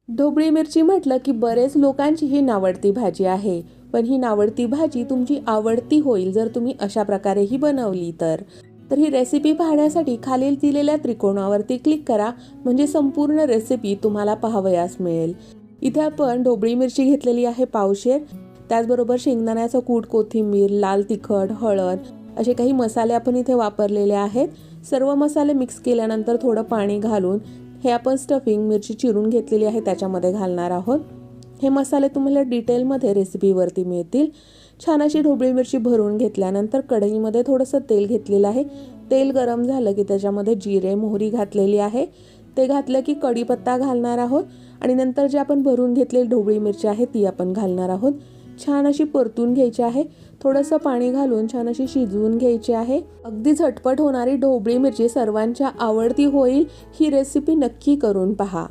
ढोबळी मिरची म्हटलं की बरेच लोकांची ही नावडती भाजी आहे, पण ही नावडती भाजी तुमची आवडती होईल जर तुम्ही अशा प्रकारे ही बनवली तर ही रेसिपी पाहण्यासाठी खालील दिलेल्या त्रिकोणावरती क्लिक करा, म्हणजे संपूर्ण रेसिपी तुम्हाला पाहावयास मिळेल। इथे आपण ढोबळी मिरची घेतलेली आहे पावशेर, त्याचबरोबर शेंगदाण्याचा कूट, कोथिंबीर, लाल तिखट, हळद असे काही मसाले आपण इथे वापरलेले आहेत। सर्व मसाले मिक्स केल्यानंतर थोडं पाणी घालून हे आपण स्टफिंग मिरची चिरून घेतलेली आहे त्याच्यामध्ये घालणार आहोत। हे मसाले तुम्हाला डिटेलमध्ये रेसिपीवरती मिळतील। छान अशी ढोबळी मिरची भरून घेतल्यानंतर कढईमध्ये थोडंसं तेल घेतलेलं आहे। तेल गरम झालं की त्याच्यामध्ये जिरे, मोहरी घातलेली आहे। ते घातलं की कढीपत्ता घालणार आहोत आणि नंतर जे आपण भरून घेतलेली ढोबळी मिरची आहे ती आपण घालणार आहोत। छान अशी परतून घ्यायची आहे, थोडंसं पाणी घालून छान अशी शिजवून घ्यायची आहे। अगदी झटपट होणारी ढोबळी मिरची सर्वांच्या आवडती होईल, ही रेसिपी नक्की करून पहा।